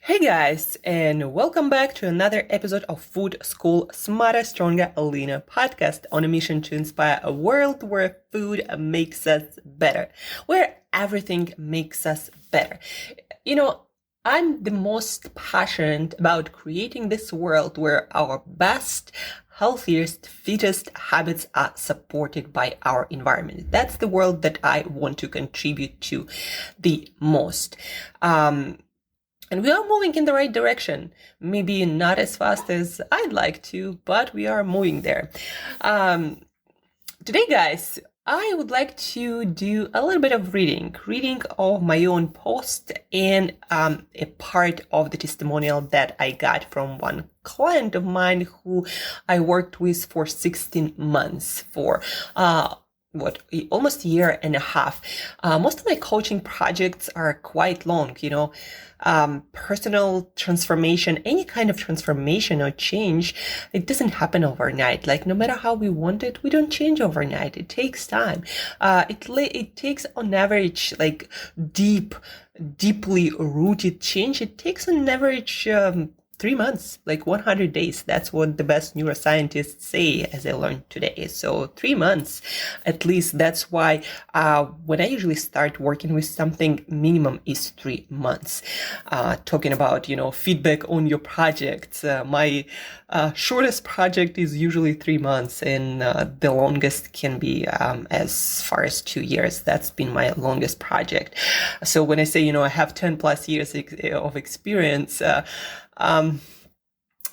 Hey guys, and welcome back to another episode of Food School Smarter, Stronger, Leaner podcast on a mission to inspire a world where food makes us better, where everything makes us better. I'm the most passionate about creating this world where our best, healthiest, fittest habits are supported by our environment. That's the world that I want to contribute to the most. And we are moving in the right direction. Maybe not as fast as I'd like to, but we are moving there. Today, guys, I would like to do a little bit of reading of my own post and a part of the testimonial that I got from one client of mine who I worked with for 16 months for almost a year and a half. Most of my coaching projects are quite long, personal transformation, any kind of transformation or change, it doesn't happen overnight. Like no matter how we want it, we don't change overnight. It takes time. It takes on average, like deeply rooted change. It takes on average, 3 months, like 100 days. That's what the best neuroscientists say, as I learned today. So 3 months, at least. That's why when I usually start working with something, minimum is 3 months. Talking about, feedback on your projects. My shortest project is usually 3 months, and the longest can be as far as 2 years. That's been my longest project. So when I say, I have 10 plus years of experience,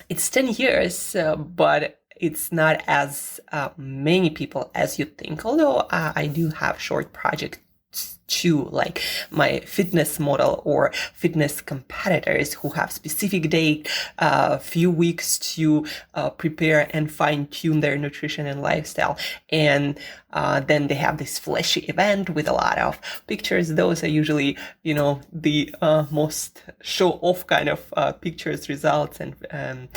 it's 10 years, but it's not as many people as you think. Although I do have short projects too, like my fitness model or fitness competitors who have specific date, few weeks to prepare and fine tune their nutrition and lifestyle. And then they have this flashy event with a lot of pictures. Those are usually, the most show off kind of pictures, results, and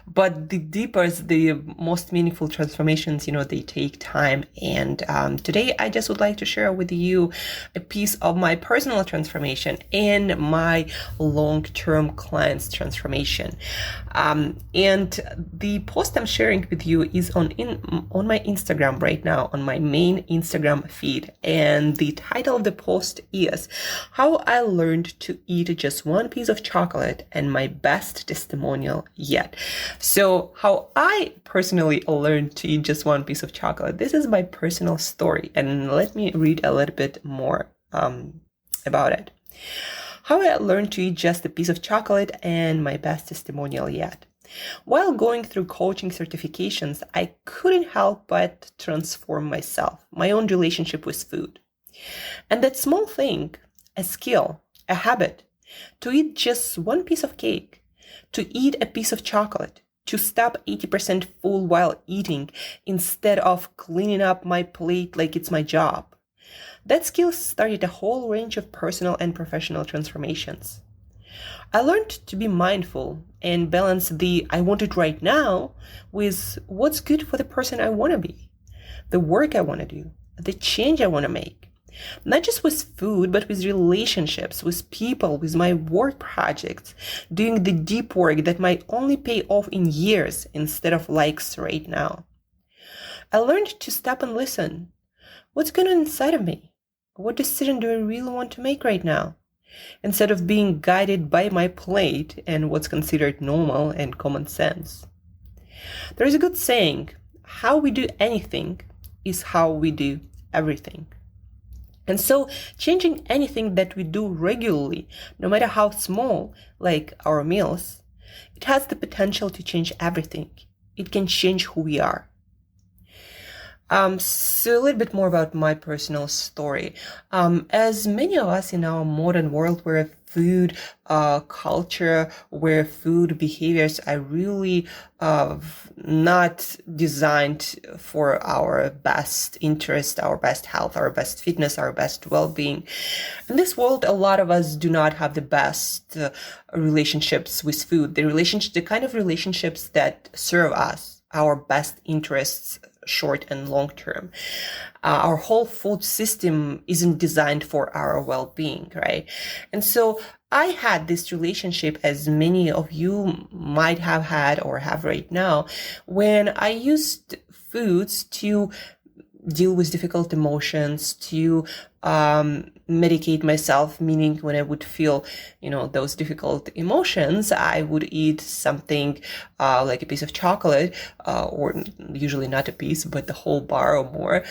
but the deeper, the most meaningful transformations, they take time. And today I just would like to share with you a piece of my personal transformation and my long-term clients' transformation. And the post I'm sharing with you is on my Instagram right now, on my main Instagram feed. And the title of the post is How I Learned to Eat Just One Piece of Chocolate and My Best Testimonial Yet. So how I personally learned to eat just one piece of chocolate. This is my personal story, and let me read a little bit more about it. How I learned to eat just a piece of chocolate and my best testimonial yet. While going through coaching certifications, I couldn't help but transform myself, my own relationship with food. And that small thing, a skill, a habit, to eat just one piece of cake, to eat a piece of chocolate, to stop 80% full while eating instead of cleaning up my plate like it's my job. That skill started a whole range of personal and professional transformations. I learned to be mindful and balance the I want it right now with what's good for the person I want to be, the work I want to do, the change I want to make. Not just with food, but with relationships, with people, with my work projects, doing the deep work that might only pay off in years instead of likes right now. I learned to stop and listen. What's going on inside of me? What decision do I really want to make right now? Instead of being guided by my plate and what's considered normal and common sense. There is a good saying, how we do anything is how we do everything. And so changing anything that we do regularly, no matter how small, like our meals, it has the potential to change everything. It can change who we are. So a little bit more about my personal story. As many of us in our modern world where food culture, where food behaviors are really not designed for our best interest, our best health, our best fitness, our best well-being. In this world, a lot of us do not have the best relationships with food, the kind of relationships that serve us, our best interests short and long term. Our whole food system isn't designed for our well-being, right? And so I had this relationship, as many of you might have had or have right now, when I used foods to deal with difficult emotions, to medicate myself, meaning when I would feel, those difficult emotions, I would eat something like a piece of chocolate, or usually not a piece, but the whole bar or more,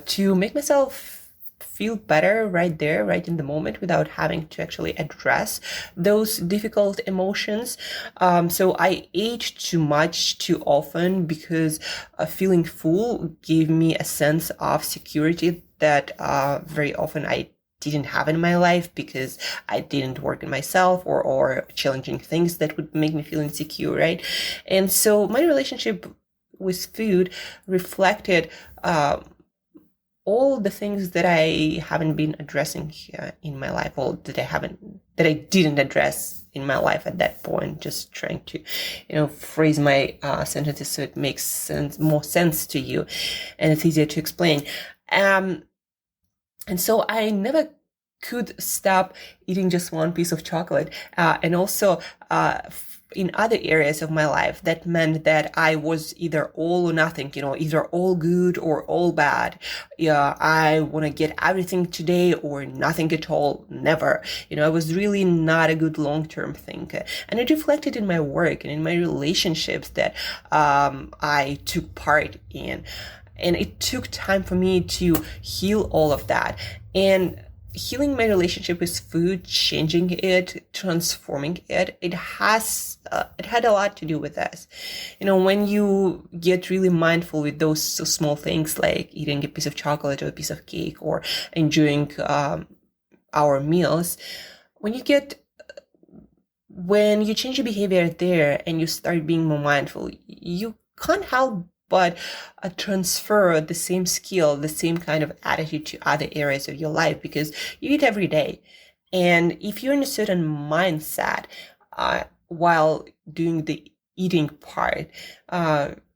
to make myself feel better right there, right in the moment, without having to actually address those difficult emotions. So I ate too much too often because feeling full gave me a sense of security that very often I didn't have in my life because I didn't work on myself or challenging things that would make me feel insecure, right? And so my relationship with food reflected all the things that I haven't been addressing here in my life, or that I didn't address in my life at that point. Just trying to, phrase my sentences so it makes more sense to you, and it's easier to explain. And so I never could stop eating just one piece of chocolate, and also in other areas of my life, that meant that I was either all or nothing, either all good or all bad. Yeah, I want to get everything today or nothing at all, never. I was really not a good long-term thinker. And it reflected in my work and in my relationships that I took part in. And it took time for me to heal all of that. And healing my relationship with food, changing it, transforming it, it had a lot to do with this. When you get really mindful with those small things like eating a piece of chocolate or a piece of cake or enjoying our meals, when you change your behavior there and you start being more mindful, you can't help but transfer the same skill, the same kind of attitude to other areas of your life, because you eat every day. And if you're in a certain mindset while doing the eating part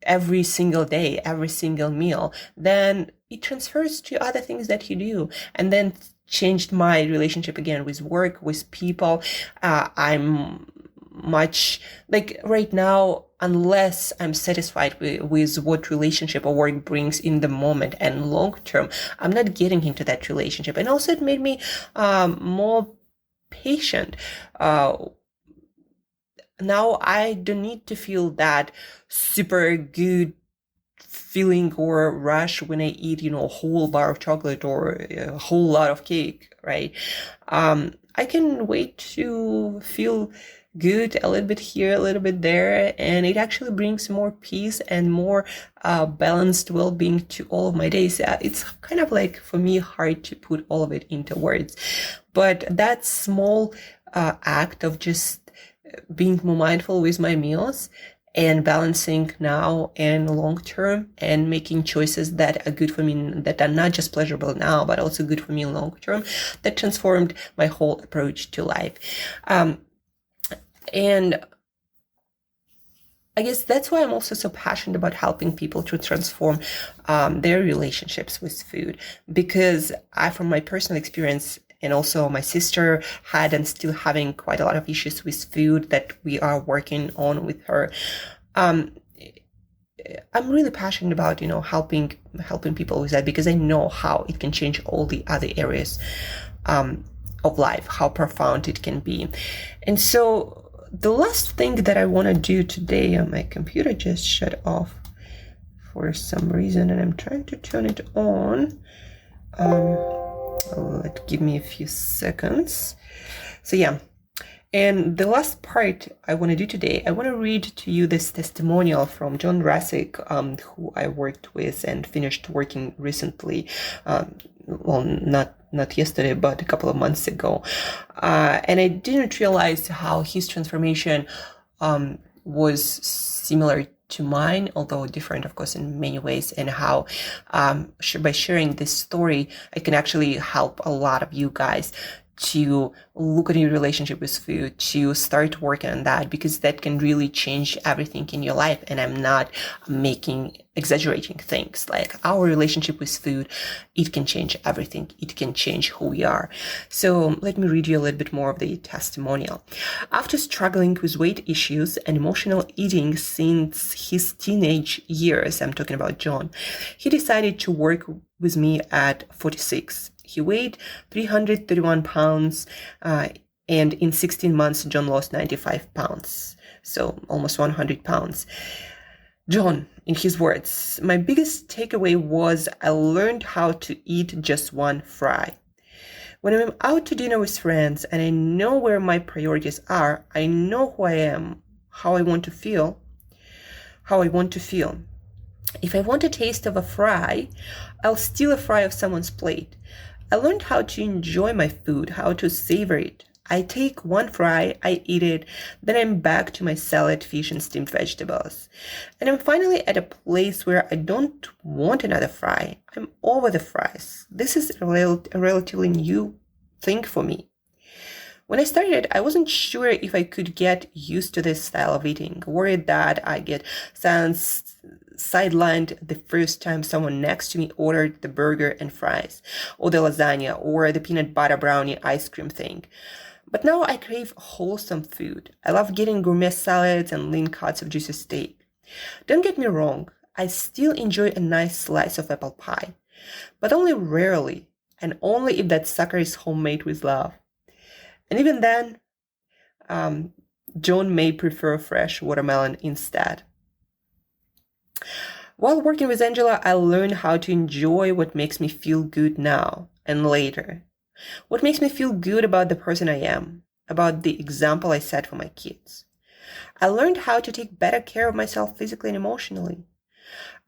every single day, every single meal, then it transfers to other things that you do. And then changed my relationship again with work, with people. I'm much like right now, unless I'm satisfied with what relationship or work brings in the moment and long term, I'm not getting into that relationship. And also it made me more patient. Now I don't need to feel that super good feeling or rush when I eat, a whole bar of chocolate or a whole lot of cake, right? I can wait to feel good a little bit here, a little bit there, and it actually brings more peace and more balanced well-being to all of my days. It's kind of like, for me, hard to put all of it into words, but that small act of just being more mindful with my meals and balancing now and long term and making choices that are good for me, that are not just pleasurable now, but also good for me long term, that transformed my whole approach to life. And I guess that's why I'm also so passionate about helping people to transform their relationships with food, because from my personal experience, and also my sister had and still having quite a lot of issues with food that we are working on with her. I'm really passionate about, helping people with that, because I know how it can change all the other areas of life, how profound it can be. And so the last thing that I want to do today, my computer just shut off for some reason, and I'm trying to turn it on. Give me a few seconds. So yeah. And the last part I want to do today, I want to read to you this testimonial from John Rassick, who I worked with and finished working recently. Well, not yesterday, but a couple of months ago. And I didn't realize how his transformation was similar to mine, although different, of course, in many ways, and how by sharing this story, I can actually help a lot of you guys to look at your relationship with food, to start working on that, because that can really change everything in your life. And I'm not exaggerating things. Like our relationship with food, it can change everything. It can change who we are. So let me read you a little bit more of the testimonial. After struggling with weight issues and emotional eating since his teenage years, I'm talking about John, he decided to work with me at 46. He weighed 331 pounds, and in 16 months, John lost 95 pounds. So almost 100 pounds. John, in his words, my biggest takeaway was I learned how to eat just one fry. When I'm out to dinner with friends and I know where my priorities are, I know who I am, how I want to feel. If I want a taste of a fry, I'll steal a fry off someone's plate. I learned how to enjoy my food, how to savor it. I take one fry, I eat it, then I'm back to my salad, fish, and steamed vegetables. And I'm finally at a place where I don't want another fry. I'm over the fries. This is a relatively new thing for me. When I started, I wasn't sure if I could get used to this style of eating, worried that I get sidelined the first time someone next to me ordered the burger and fries, or the lasagna, or the peanut butter brownie ice cream thing. But now I crave wholesome food. I love getting gourmet salads and lean cuts of juicy steak. Don't get me wrong, I still enjoy a nice slice of apple pie, but only rarely, and only if that sucker is homemade with love. And even then, John may prefer fresh watermelon instead. While working with Angela, I learned how to enjoy what makes me feel good now and later. What makes me feel good about the person I am, about the example I set for my kids. I learned how to take better care of myself physically and emotionally.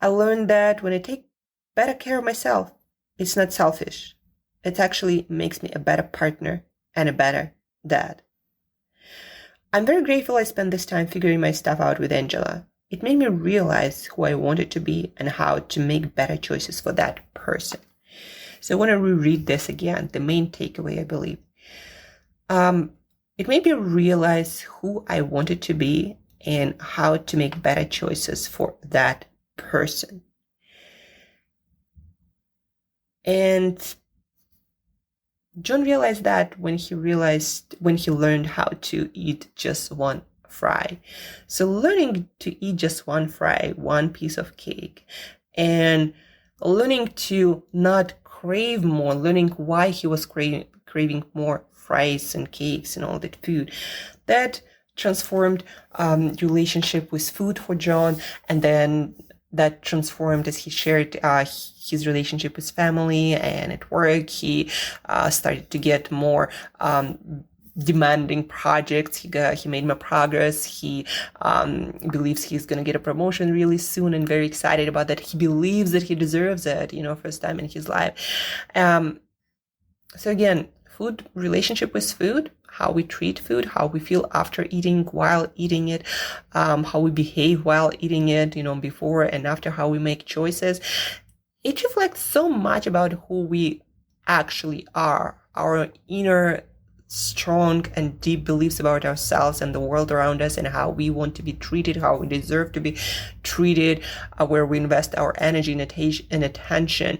I learned that when I take better care of myself, it's not selfish. It actually makes me a better partner and a better dad. I'm very grateful I spent this time figuring my stuff out with Angela. It made me realize who I wanted to be and how to make better choices for that person. So I want to reread this again, the main takeaway, I believe. It made me realize who I wanted to be and how to make better choices for that person. And John realized that when he learned how to eat just one fry. So learning to eat just one fry, one piece of cake, and learning to not crave more, learning why he was craving more fries and cakes and all that food, that transformed relationship with food for John, and then that transformed as he shared his relationship with family and at work. He started to get more demanding projects. He made more progress. He believes he's going to get a promotion really soon and very excited about that. He believes that he deserves it, first time in his life. So again, food, relationship with food, how we treat food, how we feel after eating, while eating it, how we behave while eating it, before and after, how we make choices. It reflects so much about who we actually are, our inner strong and deep beliefs about ourselves and the world around us, and how we want to be treated, how we deserve to be treated, where we invest our energy and attention.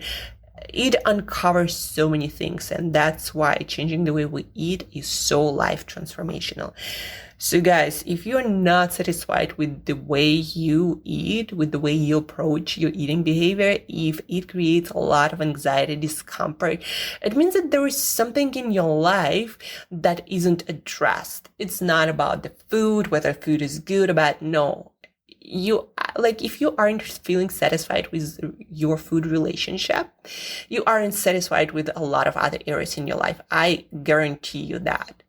It uncovers so many things, and that's why changing the way we eat is so life transformational. So guys, if you're not satisfied with the way you eat, with the way you approach your eating behavior, if it creates a lot of anxiety, discomfort, it means that there is something in your life that isn't addressed. It's not about the food, whether food is good or bad. No. If you aren't feeling satisfied with your food relationship, you aren't satisfied with a lot of other areas in your life. I guarantee you that.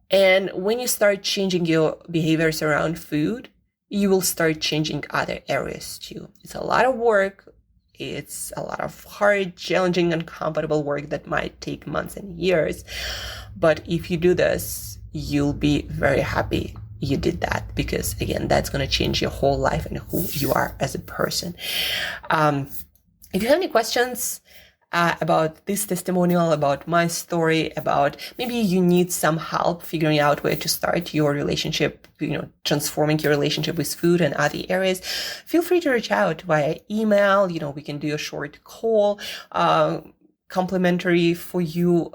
And when you start changing your behaviors around food, you will start changing other areas too. It's a lot of work. It's a lot of hard, challenging, uncomfortable work that might take months and years. But if you do this, you'll be very happy you did that, because again, that's going to change your whole life and who you are as a person. If you have any questions, about this testimonial, about my story, about maybe you need some help figuring out where to start your relationship, transforming your relationship with food and other areas, feel free to reach out via email. We can do a short call, complimentary for you.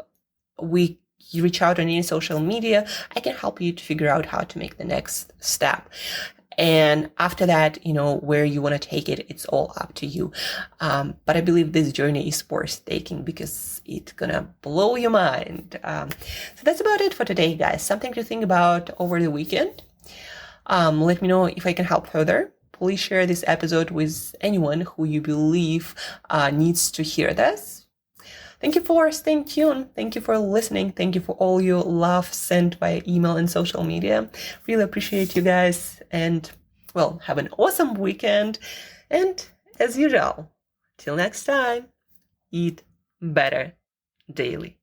You reach out on any social media. I can help you to figure out how to make the next step. And after that, where you want to take it, it's all up to you. But I believe this journey is worth taking because it's gonna blow your mind. So that's about it for today, guys. Something to think about over the weekend. Let me know if I can help further. Please share this episode with anyone who you believe needs to hear this. Thank you for staying tuned. Thank you for listening. Thank you for all your love sent by email and social media. Really appreciate you guys. And, well, have an awesome weekend. And as usual, till next time, eat better daily.